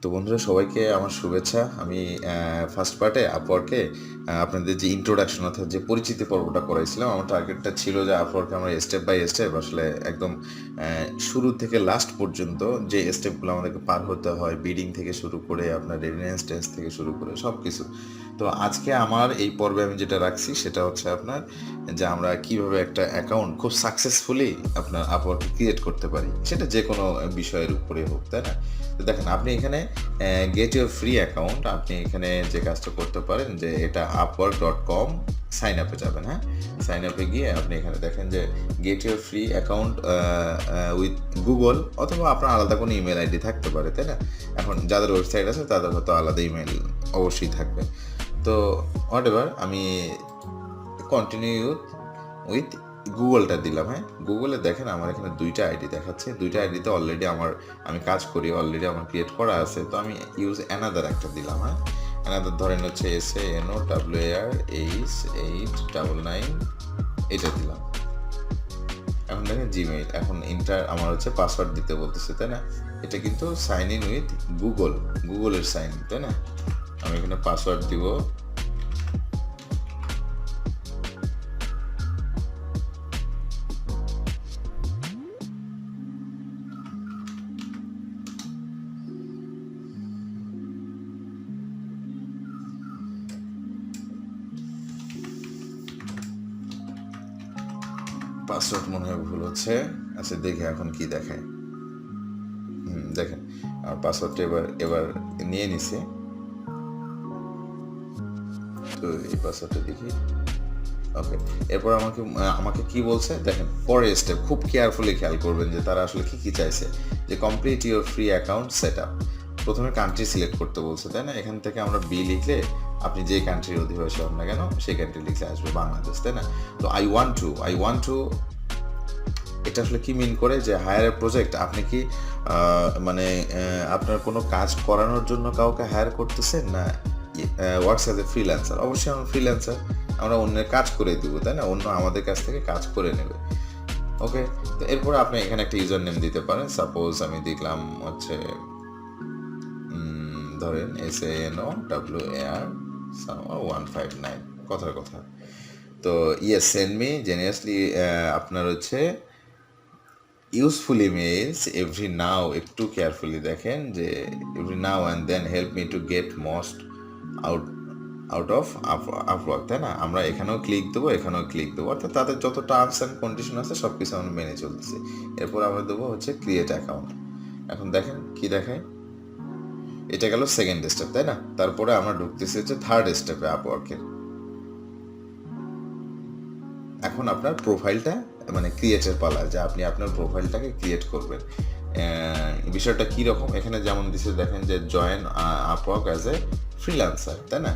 তো বন্ধুরা, সবাইকে আমার শুভেচ্ছা। আমি ফার্স্ট পার্টে আপওয়ার্কে আপনাদের যে ইন্ট্রোডাকশন অর্থাৎ যে পরিচিতি পর্বটা করাইছিলাম, আমার টার্গেটটা ছিল যে আপওয়ার্কে আমরা স্টেপ বাই স্টেপ আসলে একদম শুরু থেকে লাস্ট পর্যন্ত যে স্টেপগুলো আমাদেরকে পার হতে হয়, বিডিং থেকে শুরু করে আপনার রেডিনেন্স টেস্ট থেকে শুরু করে সব কিছু। তো আজকে আমার এই পর্বে আমি যেটা রাখছি সেটা হচ্ছে আপনার যে আমরা কিভাবে একটা অ্যাকাউন্ট খুব সাকসেসফুলি আপনার আপওয়ার্কে ক্রিয়েট করতে পারি, সেটা যে কোনো বিষয়ের উপরে হোক, তাই না? তো দেখেন, আপনি এখানে গেট ইউর ফ্রি অ্যাকাউন্ট, আপনি এখানে যে কাজটা করতে পারেন যে এটা upwork.com সাইন আপে যাবেন। হ্যাঁ, সাইন আপে গিয়ে আপনি এখানে দেখেন যে get your free account with Google, অথবা আপনার আলাদা কোনো ইমেল আইডি থাকতে পারে, তাই না? এখন যাদের ওয়েবসাইট আছে তাদের হয়তো আলাদা ইমেল অবশ্যই থাকবে। তো হোয়াট এভার, আমি কন্টিনিউ উইথ গুগলটা দিলাম। হ্যাঁ, গুগলে দেখেন আমার এখানে দুইটা আইডি দেখাচ্ছে, দুইটা আইডিতে অলরেডি আমি কাজ করি, অলরেডি আমার ক্রিয়েট করা আছে। তো আমি ইউজ অ্যানাদার একটা দিলাম। হ্যাঁ, অ্যানাদার ধরেন হচ্ছে SANOWAR889 এটা দিলাম। এখন দেখেন জিমেইল, এখন ইন্টার আমার হচ্ছে পাসওয়ার্ড দিতে বলতেছে, তাই না? এটা কিন্তু সাইন ইন উইথ গুগলের সাইন ইন, তাই না? আমি এখানে পাসওয়ার্ড দিব। পাসওয়ার্ড মনে হয় ভুল হচ্ছে। আচ্ছা, দেখে এখন কি দেখায়। দেখেন আমার পাসওয়ার্ডটা এবার নিয়ে নিছে। তো এই পাসওয়ার্ডটা দেখি। ওকে, এরপর আমাকে কি বলছে দেখেন, পরের স্টেপ খুব কেয়ারফুলি খেয়াল করবেন যে তারা আসলে কি চাইছে। যে complete your free account set up, প্রথমে কান্ট্রি সিলেক্ট করতে বলছে, তাই না? এখান থেকে আমরা বি লিখলে আপনি যে কান্ট্রির অধিবাসী হন না কেন সেই কান্ট্রি লিখলে আসবে বাংলাদেশ, তাই না? তো আই ওয়ান্ট টু এটা আসলে কি মিন করে যে হায়ার এ প্রজেক্ট, আপনি কি মানে আপনার কোনো কাজ করানোর জন্য কাউকে হায়ার করতেছেন, না ওয়ার্কস অ্যাজ এ ফ্রিল্যান্সার? অবশ্যই আমরা ফ্রিল্যান্সার, আমরা অন্যের কাজ করে দিব, তাই না? অন্য আমাদের কাছ থেকে কাজ করে নেবে। ওকে, তো এরপরে আপনি এখানে একটা ইউজার নেম দিতে পারেন। সাপোজ আমি দেখলাম হচ্ছে ধরেন SANOWAR159, কথার কথা। তো ইয়েস, সেন্ড মি জেনিয়াসলি আপনার হচ্ছে ইউজফুল ইমেলস এভরি নাও, একটু কেয়ারফুলি দেখেন যে every now and then help me to get most out of Upwork, তাই না? আমরা এখানেও ক্লিক দেবো, এখানেও ক্লিক দেবো, অর্থাৎ তাদের যত টার্মস অ্যান্ড কন্ডিশন আছে সব কিছু আমরা মেনে চলতেছি। এরপর আমরা দেবো হচ্ছে ক্রিয়েট অ্যাকাউন্ট। এখন দেখেন কি দেখায়, এটা গেল সেকেন্ড স্টেপ, তাই না? তারপরে আমরা ঢুকতেছি হচ্ছে থার্ড স্টেপে আপওয়ার্কের। এখন আপনার প্রোফাইলটা মানে ক্রিয়েটের পালা, যে আপনি আপনার প্রোফাইলটাকে ক্রিয়েট করবেন। বিষয়টা কীরকম, এখানে যেমন দিচ্ছে দেখেন যে join Upwork as a freelancer, তাই না?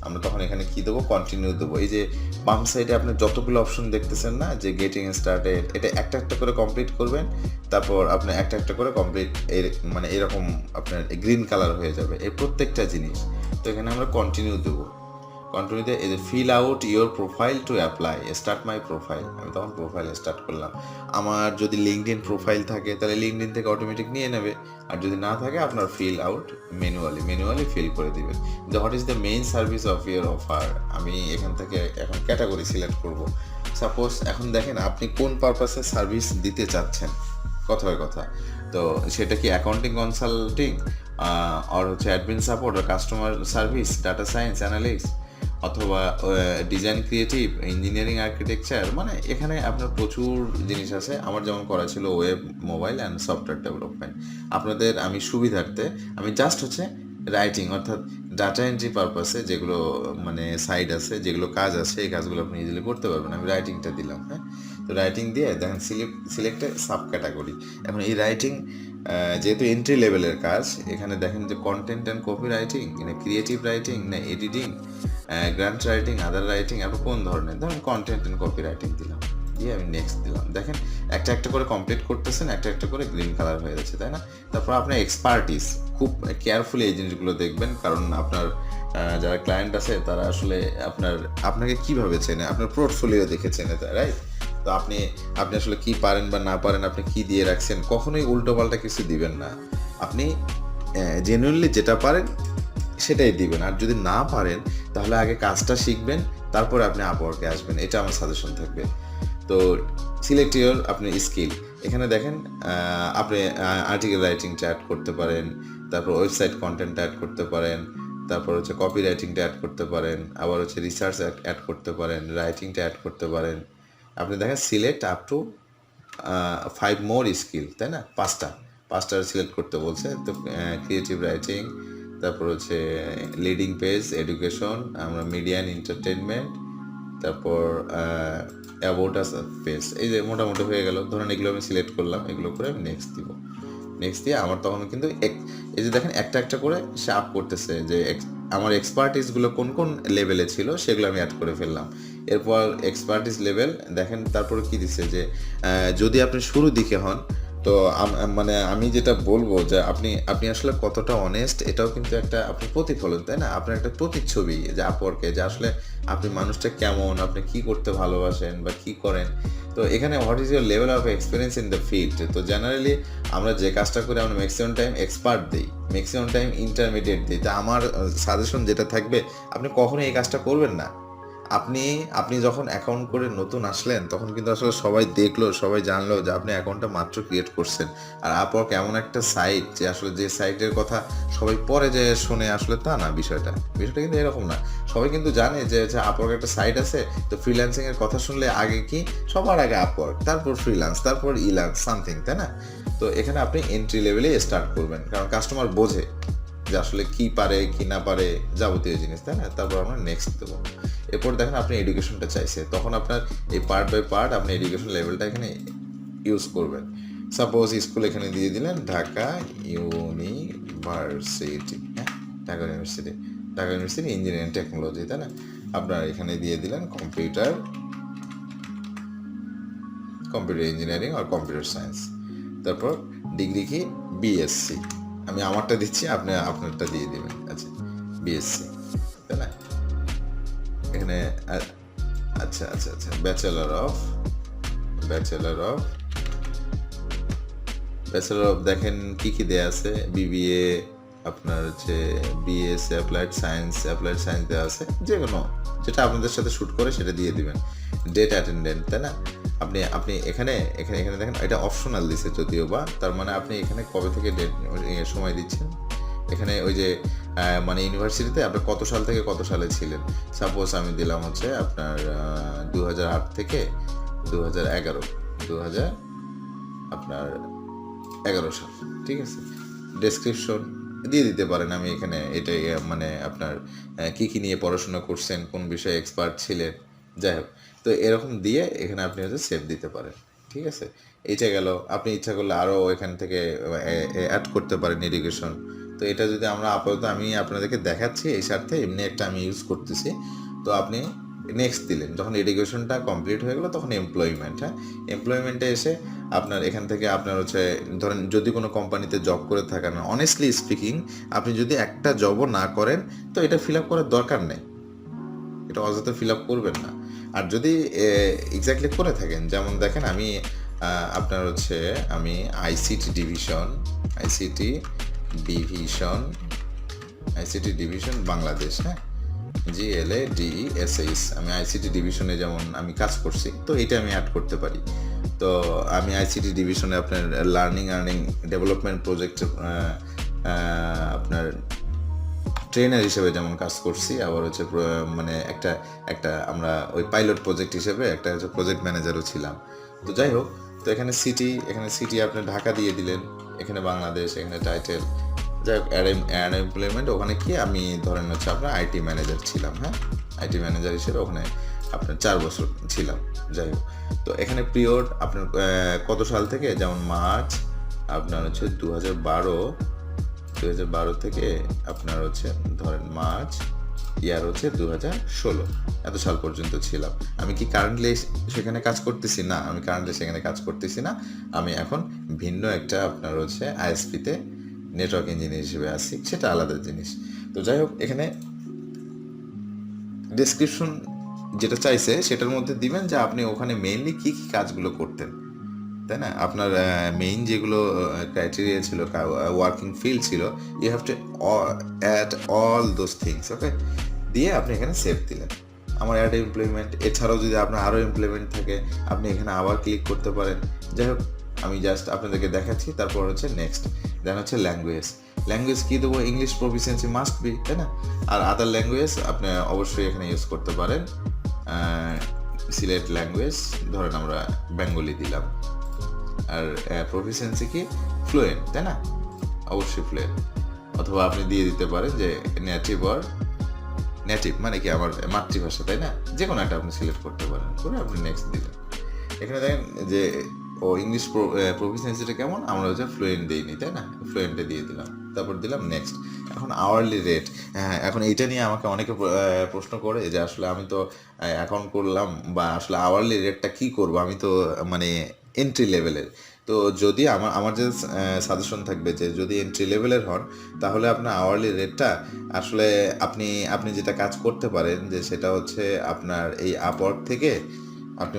আমরা তখন এখানে কি দেবো, কন্টিনিউ দেবো। এই যে বাম সাইডে আপনি যতগুলো অপশন দেখতেছেন না, যে গেটিং স্টার্টেড, এটা একটা একটা করে কমপ্লিট করবেন। তারপর আপনি একটা একটা করে কমপ্লিট, মানে এরকম আপনার গ্রিন কালার হয়ে যাবে এই প্রত্যেকটা জিনিস। তো এখানে আমরা কন্টিনিউ দেবো। কন্টিনিউতে এই যে fill out your profile to apply, start my profile, আমি তখন প্রোফাইল স্টার্ট করলাম। আমার যদি লিঙ্কডইন প্রোফাইল থাকে তাহলে লিঙ্কডইন থেকে অটোমেটিক নিয়ে নেবে, আর যদি না থাকে আপনার ফিল আউট ম্যানুয়ালি ফিল করে দিবেন। যে what is the main service of your offer, আমি এখান থেকে এখন ক্যাটাগরি সিলেক্ট করব। সাপোজ এখন দেখেন আপনি কোন পারপাসে সার্ভিস দিতে চাচ্ছেন, কথার কথা। তো সেটা কি অ্যাকাউন্টিং কনসাল্টিং, আর হচ্ছে অ্যাডমিন সাপোর্ট, আর customer service, data science analyst, অথবা ডিজাইন ক্রিয়েটিভ, ইঞ্জিনিয়ারিং আর্কিটেকচার, মানে এখানে আপনার প্রচুর জিনিস আছে। আমার যেমন করা ছিল web, mobile and software development. আপনাদের আমি সুবিধার্থে আমি জাস্ট হচ্ছে রাইটিং অর্থাৎ ডাটা এন্ট্রি পারপাসে যেগুলো মানে সাইড আছে, যেগুলো কাজ আছে, এই কাজগুলো আপনি ইজিলি করতে পারবেন, আমি রাইটিংটা দিলাম। হ্যাঁ, তো রাইটিং দিয়ে দেখেন সিলেক্টে সাব ক্যাটাগরি। এখন এই রাইটিং যেহেতু এন্ট্রি লেভেলের কাজ, এখানে দেখেন যে কন্টেন্ট অ্যান্ড কপি রাইটিং, না ক্রিয়েটিভ রাইটিং, না এডিটিং, গ্রান্ট রাইটিং, আদার রাইটিং, আর কোন ধরনের, ধরুন কন্টেন্ট অ্যান্ড কপি রাইটিং দিলাম, দিয়ে আমি নেক্সট দিলাম। দেখেন একটা একটা করে কমপ্লিট করতেছেন, একটা একটা করে গ্রিন কালার হয়ে যাচ্ছে, তাই না? তারপর আপনার এক্সপার্টিস, খুব কেয়ারফুলি এই জিনিসগুলো দেখবেন, কারণ আপনার যারা ক্লায়েন্ট আছে তারা আসলে আপনাকে কিভাবে চেনে, আপনার পোর্টফোলিও দেখে চেনে, রাইট? তো আপনি আসলে কি পারেন বা না পারেন, আপনি কি দিয়ে রাখছেন, কখনোই উল্টো পাল্টা কিছু দিবেন না। আপনি জেনুইনলি যেটা পারেন সেটাই দিবেন। আর যদি না পারেন তাহলে আগে কাজটা শিখবেন, তারপরে আপনি আপওয়ার্কে আসবেন, এটা আমার সাজেশন থাকবে। তো সিলেক্ট ইউর আপনি স্কিল, এখানে দেখেন আপনি আর্টিকেল রাইটিংটা অ্যাড করতে পারেন, তারপর ওয়েবসাইট কন্টেন্ট অ্যাড করতে পারেন, তারপর হচ্ছে কপি রাইটিংটা অ্যাড করতে পারেন, আবার হচ্ছে রিসার্চ অ্যাড করতে পারেন, রাইটিংটা অ্যাড করতে পারেন। আপনি দেখেন select up to 5 more skill, তাই না, পাঁচটা সিলেক্ট করতে বলছে। তো ক্রিয়েটিভ রাইটিং, তারপর হচ্ছে লিডিং পেজ, এডুকেশন, আমরা মিডিয়া অ্যান্ড এন্টারটেনমেন্ট, তারপর অ্যাবাউট আস পেজ। এই যে মোটামুটি হয়ে গেল, ধরেন এগুলো আমি সিলেক্ট করলাম, এগুলো করে আমি নেক্সট দিব। নেক্সট দিয়ে আমার তখন কিন্তু এই যে দেখেন একটা একটা করে সে আপ করতেছে যে আমার এক্সপার্টিসগুলো কোন কোন লেভেলে ছিল সেগুলো আমি অ্যাড করে ফেললাম। এরপর এক্সপার্টিস লেভেল দেখেন, তারপরে কি দিচ্ছে যে যদি আপনি শুরু দিকে হন, তো মানে আমি যেটা বলবো যে আপনি আসলে কতটা অনেস্ট, এটাও কিন্তু একটা আপনি প্রতিফলন, তাই না, আপনার একটা প্রতিচ্ছবি যে আপওয়ার্কে, যে আসলে আপনি মানুষটা কেমন, আপনি কি করতে ভালোবাসেন বা কি করেন। তো এখানে what is your level of experience in the field. তো জেনারেলি আমরা যে কাজটা করি আমরা ম্যাক্সিমাম টাইম এক্সপার্ট দিই, ম্যাক্সিমাম টাইম ইন্টারমিডিয়েট দিই। তা আমার সাজেশন যেটা থাকবে, আপনি কখনোই এই কাজটা করবেন না। আপনি যখন অ্যাকাউন্ট করে নতুন আসলেন তখন কিন্তু আসলে সবাই দেখলো, সবাই জানলো যে আপনি অ্যাকাউন্টটা মাত্র ক্রিয়েট করছেন। আর আপওয়ার্ক এমন একটা সাইট যে আসলে যে সাইটের কথা সবাই পরে যে শোনে, আসলে তা না, বিষয়টা কিন্তু এরকম না। সবাই কিন্তু জানে যে আপওয়ার্ক একটা সাইট আছে, তো ফ্রিল্যান্সিং এর কথা শুনলে আগে কি, সবার আগে আপওয়ার্ক, তারপর ফ্রিল্যান্স, তারপর ইলান্স সামথিং, তাই না। তো এখানে আপনি এন্ট্রি লেভেলে স্টার্ট করবেন, কারণ কাস্টমার বোঝে যে আসলে কি পারে কি না পারে, যাবতীয় জিনিস, তাই না। তারপর আমরা নেক্সট দেবো। এরপর দেখেন আপনি এডুকেশনটা চাইছে, তখন আপনার এই পার্ট বাই পার্ট আপনি এডুকেশন লেভেলটা এখানে ইউজ করবেন। সাপোজ স্কুল এখানে দিয়ে দিলেন ঢাকা ইউনিভার্সিটি, হ্যাঁ, ঢাকা ইউনিভার্সিটি ইঞ্জিনিয়ারিং টেকনোলজি, তাই না। আপনার এখানে দিয়ে দিলেন কম্পিউটার ইঞ্জিনিয়ারিং আর কম্পিউটার সায়েন্স। তারপর ডিগ্রি কি, বিএসসি। আমি আমারটা দিচ্ছি, আপনি আপনারটা দিয়ে দিবেন। আচ্ছা, বিএসসি, তাই না। এখানে আচ্ছা আচ্ছা আচ্ছা ব্যাচেলর অফ দেখেন কি কি দেয়া আছে, বিবিএ, আপনার হচ্ছে বিএসসি অ্যাপ্লাইড সায়েন্স দেওয়া আছে, যে কোনো যেটা আপনাদের সাথে শ্যুট করে সেটা দিয়ে দিবেন। ডেট অ্যাটেন্ডেন্ট, তাই না। আপনি এখানে দেখেন এটা অপশনাল দিছে যদিও বা, তার মানে আপনি এখানে কবে থেকে ডেট সময় দিচ্ছেন। এখানে ওই যে মানে ইউনিভার্সিটিতে আপনি কত সাল থেকে কত সালে ছিলেন। সাপোজ আমি দিলাম হচ্ছে আপনার 2008 থেকে 2011, আপনার 11 সাল, ঠিক আছে। ডেসক্রিপশন দিয়ে দিতে পারেন, আমি এখানে এটাই মানে আপনার কী কী নিয়ে পড়াশোনা করছেন, কোন বিষয়ে এক্সপার্ট ছিলেন, যাই হোক। তো এরকম দিয়ে এখানে আপনি হচ্ছে সেভ দিতে পারেন, ঠিক আছে। এইটা গেল। আপনি ইচ্ছা করলে আরও এখান থেকে অ্যাড করতে পারেন এডুকেশন। তো এটা যদি আমরা আপাতত আমি আপনাদেরকে দেখাচ্ছি এই স্বার্থে, এমনি একটা আমি ইউজ করতেছি। তো আপনি নেক্সট দিলেন, যখন এডুকেশনটা কমপ্লিট হয়ে গেলো তখন এমপ্লয়মেন্ট, হ্যাঁ, এমপ্লয়মেন্টে এসে আপনার এখান থেকে আপনার হচ্ছে ধরেন যদি কোনো কোম্পানিতে জব করে থাকেন, অনেস্টলি স্পিকিং আপনি যদি একটা জবও না করেন তো এটা ফিল আপ করার দরকার নেই, এটা অযথা ফিল আপ করবেন না। আর যদি এক্স্যাক্টলি করে থাকেন, যেমন দেখেন আমি আপনার হচ্ছে আমি আইসিটি ডিভিশন বাংলাদেশ, হ্যাঁ, GLADESS, আমি আইসিটি ডিভিশনে যেমন আমি কাজ করছি, তো এটা আমি অ্যাড করতে পারি। তো আমি আইসিটি ডিভিশনে আপনার লার্নিং ডেভেলপমেন্ট প্রজেক্ট আপনার ট্রেনার হিসেবে যেমন কাজ করছি, আবার হচ্ছে মানে একটা আমরা ওই পাইলট প্রজেক্ট হিসেবে একটা হচ্ছে প্রজেক্ট ম্যানেজারও ছিলাম। তো যাই হোক, তো এখানে সিটি আপনি ঢাকা দিয়ে দিলেন, এখানে বাংলাদেশ, এখানে টাইটেল, যাই হোক অ্যাড এমপ্লয়মেন্ট, ওখানে কি আমি ধরেন হচ্ছে আপনার আইটি ম্যানেজার ছিলাম, হ্যাঁ, আইটি ম্যানেজার হিসেবে ওখানে আপনার 4 বছর ছিলাম, যাই হোক। তো এখানে পিরিয়ড আপনার কত সাল থেকে, যেমন মার্চ আপনার হচ্ছে 2012 থেকে আপনার হচ্ছে ধরেন মার্চ ইয়ার হচ্ছে 2016, এত সাল পর্যন্ত ছিলাম। আমি কি কারেন্টলি সেখানে কাজ করতেছি না, আমি এখন ভিন্ন একটা আপনার হচ্ছে আইএসপিতে নেটওয়ার্ক ইঞ্জিনিয়ার হিসেবে আছি, সেটা আলাদা জিনিস। তো যাই হোক, এখানে ডেসক্রিপশন যেটা চাইছে সেটার মধ্যে দিবেন যে আপনি ওখানে মেইনলি কী কী কাজগুলো করতেন, তাই না? আপনার মেইন যেগুলো ক্রাইটেরিয়া ছিল, ওয়ার্কিং ফিল্ড ছিল, you have to add all those things. Okay, দিয়ে আপনি এখানে সেভ দিলেন আমার অ্যাড এমপ্লয়মেন্ট। এছাড়াও যদি আপনার আরও এমপ্লয়মেন্ট থাকে আপনি এখানে আবার ক্লিক করতে পারেন। যাই হোক, আমি জাস্ট আপনাদেরকে দেখাচ্ছি। তারপর হচ্ছে নেক্সট, দেন হচ্ছে ল্যাঙ্গুয়েজ কী দেবো? ইংলিশ প্রফিসিয়েন্সি মাস্ট বি, তাই না? আর আদার ল্যাঙ্গুয়েজ আপনি অবশ্যই এখানে ইউজ করতে পারেন। সিলেক্ট ল্যাঙ্গুয়েজ, ধরেন আমরা বেঙ্গলি দিলাম। আর প্রফিসিয়েন্সি কি? ফ্লুয়েন্ট, তাই না? অবশ্যই ফ্লুয়েন্ট। অথবা আপনি দিয়ে দিতে পারেন যে নেটিভ মানে কি আমার মাতৃভাষা, তাই না? যে কোনো একটা আপনি সিলেক্ট করতে পারেন, করে আপনি নেক্সট দিলেন। এখানে দেখেন যে ইংলিশ প্রফিসিয়েন্সিটা কেমন, আমরা হচ্ছে ফ্লুয়েন্ট দিইনি, তাই না? ফ্লুয়েন্টে দিয়ে দিলাম, তারপর দিলাম নেক্সট। এখন আওয়ারলি রেট, হ্যাঁ, এখন এইটা নিয়ে আমাকে অনেকে প্রশ্ন করে যে আসলে আমি তো অ্যাকাউন্ট করলাম, বা আসলে আওয়ারলি রেটটা কী করবো, আমি তো মানে এন্ট্রি লেভেলের। তো যদি আমার যে সাজেশন থাকবে যে যদি এন্ট্রি লেভেলের হন, তাহলে আপনার আওয়ারলি রেটটা আসলে আপনি যেটা কাজ করতে পারেন যে সেটা হচ্ছে আপনার এই আপওয়ার্ক থেকে আপনি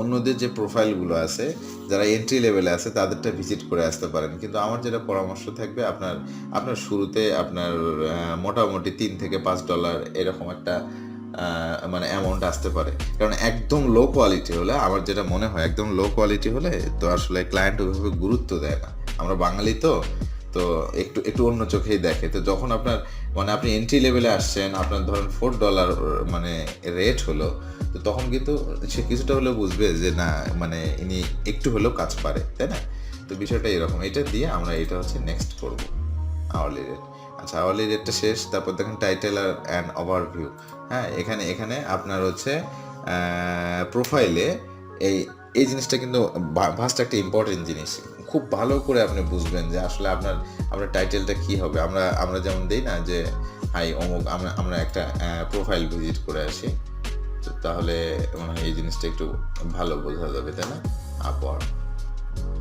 অন্যদের যে প্রোফাইলগুলো আছে যারা এন্ট্রি লেভেলে আছে তাদেরটা ভিজিট করে আসতে পারেন। কিন্তু আমার যেটা পরামর্শ থাকবে, আপনার শুরুতে আপনার মোটামুটি $3 থেকে $5 এরকম একটা মানে অ্যামাউন্ট আসতে পারে। কারণ একদম লো কোয়ালিটি হলে, আমার যেটা মনে হয় একদম লো কোয়ালিটি হলে তো আসলে ক্লায়েন্ট ওইভাবে গুরুত্ব দেয় না। আমরা বাঙালি তো একটু অন্য চোখেই দেখে। তো যখন মানে আপনি এন্ট্রি লেভেলে আসছেন, আপনার ধরেন $4 মানে রেট হলো, তো তখন কিন্তু সে কিছুটা হলেও বুঝবে যে না, মানে ইনি একটু হলেও কাজ পারে, তাই না? তো বিষয়টা এরকম। এটা দিয়ে আমরা এটা হচ্ছে নেক্সট করব, আওয়ারলি রেট। আচ্ছা, আওয়ারলি রেটটা শেষ। তারপর দেখেন টাইটেল অ্যান্ড ওভারভিউ। হ্যাঁ, এখানে আপনার হচ্ছে প্রোফাইলে এই জিনিসটা কিন্তু ভাস্ট একটা ইম্পর্টেন্ট জিনিস। খুব ভালো করে আপনি বুঝবেন যে আসলে আপনার টাইটেলটা কী হবে। আমরা যেমন দিই না যে হাই অমুক, আমরা একটা প্রোফাইল ভিজিট করে আসি, তো তাহলে মনে হয় এই জিনিসটা একটু ভালো বোঝা যাবে, তাই না? আপওয়ার্ক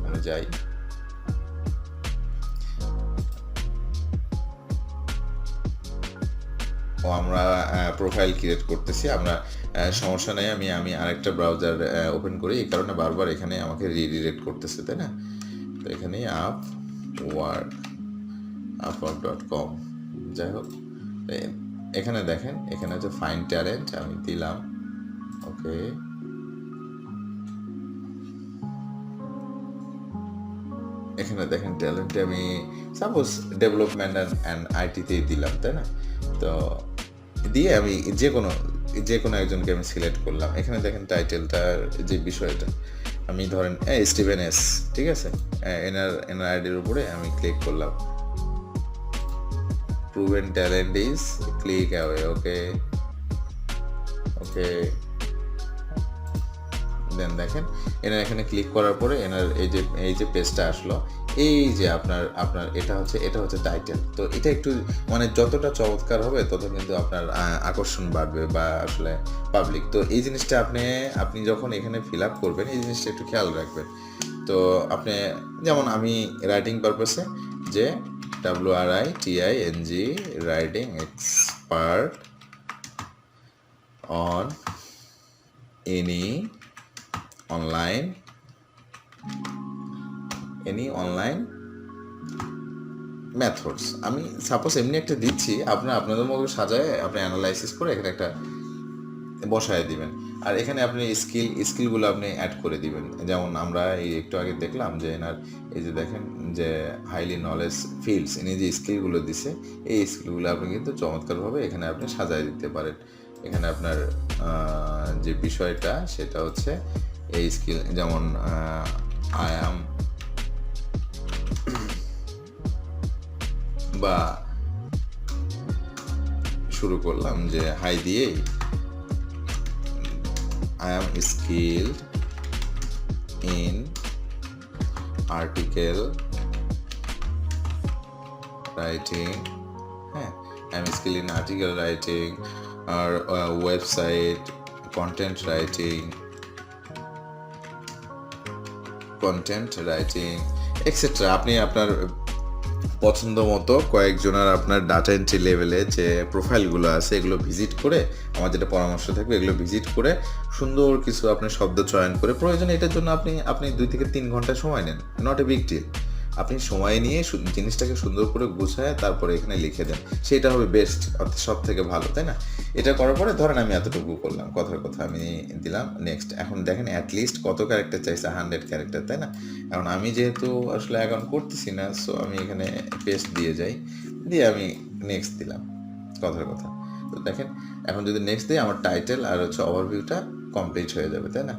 আমি যাই। আমরা প্রোফাইল ক্রিয়েট করতেছি। আমরা সমস্যা নেই, আমি আরেকটা ব্রাউজার ওপেন করি, এই কারণে বারবার এখানে আমাকে রিডিরেক্ট করতেছে, তাই না? তো এখানেই upwork.com। যাই হোক, এখানে দেখেন, এখানে হচ্ছে ফাইন্ড ট্যালেন্ট, আমি দিলাম ওকে। এখানে দেখেন ট্যালেন্টে আমি সাপোজ ডেভেলপমেন্ট অ্যান্ড আইটিতেই দিলাম, তাই না? তো দিয়ে আমি যে কোনো একজনকে আমি সিলেক্ট করলাম। এখানে দেখেন টাইটেলটার যে বিষয়টা, আমি ধরেন স্টিভেন এস, ঠিক আছে? এনার আইডির উপরে আমি ক্লিক করলাম, proven talent is click away. Okay then দেখেন এখানে ক্লিক করার পরে এই যে পেজটা আসলো, এই যে আপনার এটা হচ্ছে টাইটেল। তো এটা একটু মানে যতটা চমৎকার হবে তত কিন্তু আপনার আকর্ষণ বাড়বে বা আসলে পাবলিক। তো এই জিনিসটা আপনি যখন এখানে ফিল আপ করবেন, এই জিনিসটা একটু খেয়াল রাখবেন। তো আপনি যেমন আমি রাইটিং পারপাসে যে WRITING writing expert on any online methods, আমি সাপোজ এমনি একটা দিচ্ছি, আপনাদের মতো সাজায় আপনি অ্যানালাইসিস করে এখানে একটা বসায় দিবেন। আর এখানে আপনি স্কিলগুলো আপনি অ্যাড করে দিবেন। যেমন আমরা এই একটু আগে দেখলাম যে এনার এই যে দেখেন যে হাইলি নলেজ ফিল্ডস, ইনি যে স্কিলগুলো দিছে, এই স্কিলগুলো আপনি কিন্তু চমৎকারভাবে এখানে আপনি সাজায় দিতে পারেন। এখানে আপনার যে বিষয়টা সেটা হচ্ছে এই স্কিল, যেমন আই অ্যাম বা শুরু করলাম যে হাই দিয়ে I am skilled in article writing, হ্যাঁ, I am skilled in article writing or website content writing etc. আপনি আপনার পছন্দ মতো কয়েকজনের আপনার ডাটা এন্ট্রি লেভেলে যে প্রোফাইলগুলো আছে এগুলো ভিজিট করে আমার যেটা পরামর্শ থাকবে এগুলো ভিজিট করে সুন্দর কিছু আপনি শব্দ চয়ন করে, প্রয়োজনে এটার জন্য আপনি 2 থেকে 3 ঘন্টা সময় নেন, নট এ বিগ ডিল। আপনি সময় নিয়ে জিনিসটাকে সুন্দর করে গুছায় তারপরে এখানে লিখে দেন, সেটা হবে বেস্ট, অর্থাৎ সব থেকে ভালো, তাই না? এটা করার পরে ধরেন আমি এতটুকু করলাম, কথার কথা আমি দিলাম নেক্সট। এখন দেখেন অ্যাটলিস্ট কত ক্যারেক্টার চাইছে, 100 ক্যারেক্টার, তাই না? এখন আমি যেহেতু আসলে অ্যাকাউন্ট করতেছি না, সো আমি এখানে পেস্ট দিয়ে যাই, দিয়ে আমি নেক্সট দিলাম, কথার কথা। তো দেখেন এখন যদি নেক্সট দিই, আমার টাইটেল আর হচ্ছে ওভারভিউটা কমপ্লিট হয়ে যাবে, তাই না?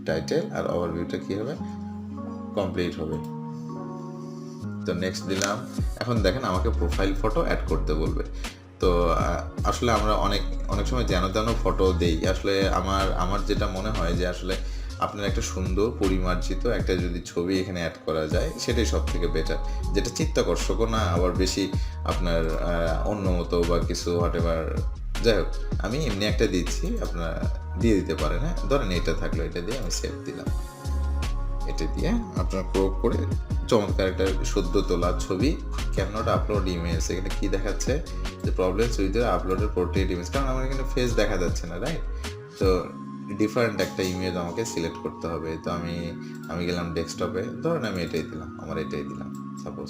টাইটেল আর ওভারভিউটা কী হবে, কমপ্লিট হবে। তো নেক্সট দিলাম। এখন দেখেন আমাকে প্রোফাইল ফটো অ্যাড করতে বলবে। তো আসলে আমরা অনেক সময় যেন তেন ফটো দেই। আসলে আমার যেটা মনে হয় যে আসলে আপনার একটা সুন্দর পরিমার্জিত একটা যদি ছবি এখানে অ্যাড করা যায়, সেটাই সব থেকে বেটার, যেটা চিত্তাকর্ষকও না, আবার বেশি আপনার অন্য মতো বা কিছু হোয়াটএভার। যাই হোক, আমি এমনি একটা দিচ্ছি, আপনারা দিয়ে দিতে পারেন। হ্যাঁ, ধরেন এটা থাকলো, এটা দিয়ে আমি সেভ দিলাম। এটা দিয়ে আপনার ক্রপ করে চমৎকার একটা সদ্য তোলা ছবি, ক্যানট আপলোড ইমেজ। এখানে কি দেখাচ্ছে যে প্রবলেমস উইথ আপলোডের পোর্ট্রেট ইমেজ, কারণ আমার এখানে ফেস দেখা যাচ্ছে না, রাইট? তো ডিফারেন্ট একটা ইমেজ আমাকে সিলেক্ট করতে হবে। তো আমি গেলাম ডেস্কটপে, ধরেন আমি এটাই দিলাম, আমার এটাই দিলাম সাপোজ,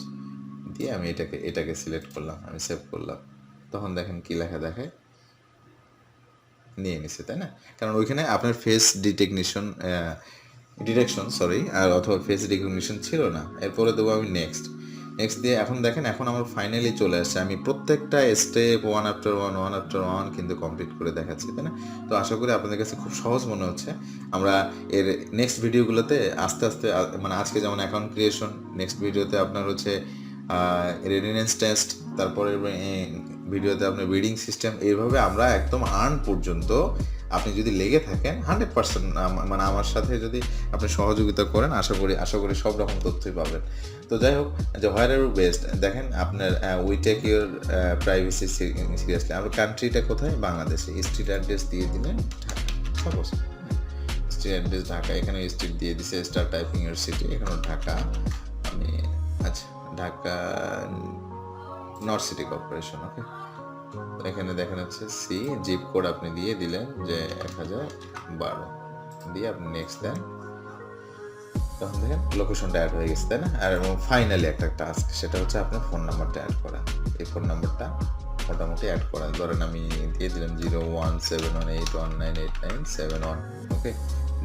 দিয়ে আমি এটাকে সিলেক্ট করলাম, আমি সেভ করলাম। তখন দেখেন কি লেখা দেখায়, নিয়ে নিছে, তাই না? কারণ ওইখানে আপনার ফেস ডিটেকশন আর অথবা ফেস রিকগনিশন ছিল না। এরপরে দেবো আমি নেক্সট দিয়ে। এখন দেখেন এখন আমার ফাইনালি চলে আসছে, আমি প্রত্যেকটা স্টেপ ওয়ান আফটার ওয়ান কিন্তু কমপ্লিট করে দেখাচ্ছি, তাই না? তো আশা করি আপনাদের কাছে খুব সহজ মনে হচ্ছে। আমরা এর নেক্সট ভিডিওগুলোতে আস্তে আস্তে, মানে আজকে যেমন অ্যাকাউন্ট ক্রিয়েশন, নেক্সট ভিডিওতে আপনার হচ্ছে রেডিনেন্স টেস্ট, তারপরে ভিডিওতে আপনার বিডিং সিস্টেম, এইভাবে আমরা একদম আর্ন পর্যন্ত আপনি যদি লেগে থাকেন 100%, মানে আমার সাথে যদি আপনি সহযোগিতা করেন, আশা করি সব রকম তথ্যই পাবেন। তো যাই হোক, যে হোয়ার আর বেস্ট, দেখেন আপনার we take your privacy seriously. আমার কান্ট্রিটা কোথায়, বাংলাদেশে। স্ট্রিট অ্যাড্রেস দিয়ে দিলেন Dhaka, suppose street address Dhaka, এখানে স্ট্রিট দিয়ে দিছে, স্টার টাইপিং ইউর সিটি, এখানে ঢাকা, আমি আচ্ছা ঢাকা নর্থ সিটি কর্পোরেশন, ওকে। এখানে দেখেন হচ্ছে সি, জিপ কোড আপনি দিয়ে দিলেন যে 1012, দিয়ে আপনি নেক্সট দেন, তখন দেখেন লোকেশনটা অ্যাড হয়ে গেছে, তাই না? আর এবং ফাইনালি একটা টাস্ক, সেটা হচ্ছে আপনার ফোন নাম্বারটা অ্যাড করা। এই ফোন নাম্বারটা মোটামুটি অ্যাড করা, ধরেন আমি দিয়ে দিলাম 01718198971, ওকে।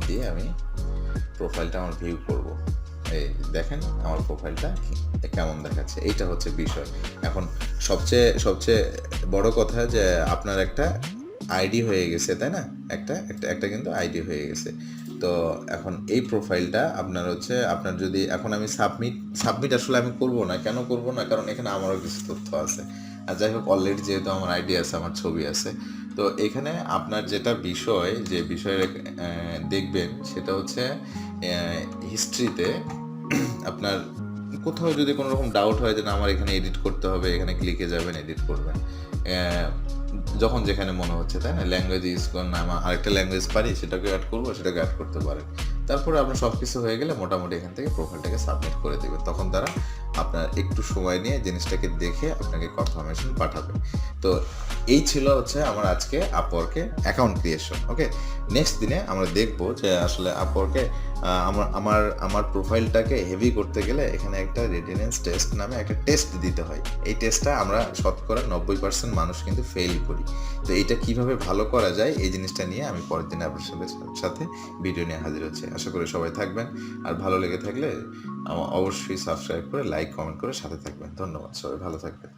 দিয়ে আমি প্রোফাইলটা আমার ভিউ করব। এই দেখেন আমার প্রোফাইলটা কেমন দেখাচ্ছে, এইটা হচ্ছে বিষয়। এখন সবচেয়ে বড় কথা যে আপনার একটা আইডি হয়ে গেছে, তাই না? একটা কিন্তু আইডি হয়ে গেছে। তো এখন এই প্রোফাইলটা আপনার হচ্ছে, আপনার যদি এখন আমি সাবমিট আসলে আমি করব না, কেন করব না, কারণ এখানে আমারও কিছু তথ্য আছে। আর যাই হোক, অলরেডি যেহেতু আমার আইডি আছে, আমার ছবি আছে, তো এখানে আপনার যেটা যে বিষয়ে দেখবেন, সেটা হচ্ছে হিস্ট্রিতে আপনার কোথাও যদি কোনো রকম ডাউট হয় যে না আমার এখানে এডিট করতে হবে, এখানে ক্লিকে যাবেন, এডিট করবেন যখন যেখানে মনে হচ্ছে, তাই না? ল্যাঙ্গুয়েজ ইউজ করেন, আমার আরেকটা ল্যাঙ্গুয়েজ পারি, সেটাকে অ্যাড করবো, সেটাকে অ্যাড করতে পারেন। তারপরে আপনার সব কিছু হয়ে গেলে মোটামুটি এখান থেকে প্রোফাইলটাকে সাবমিট করে দেবেন, তখন তারা আপনার একটু সময় নিয়ে জিনিসটাকে দেখে আপনাকে কনফার্মেশন পাঠাবে। তো এই ছিল হচ্ছে আমার আজকে আপওয়ার্কে অ্যাকাউন্ট ক্রিয়েশন, ওকে। নেক্সট দিনে আমরা দেখবো যে আসলে আপওয়ার্কে আমার প্রোফাইলটাকে হেভি করতে গেলে এখানে একটা রেডিনেন্স টেস্ট নামে একটা টেস্ট দিতে হয়। এই টেস্টটা আমরা শতকরা 90% মানুষ কিন্তু ফেল করি। তো এইটা কিভাবে ভালো করা যায়, এই জিনিসটা নিয়ে আমি পরের দিন আপনার সাথে ভিডিও নিয়ে হাজির হচ্ছে। আশা করি সবাই থাকবেন, আর ভালো লেগে থাকলে অবশ্যই সাবস্ক্রাইব করে লাইক কমেন্ট করে সাথে থাকবেন। ধন্যবাদ, সবাই ভালো থাকবেন।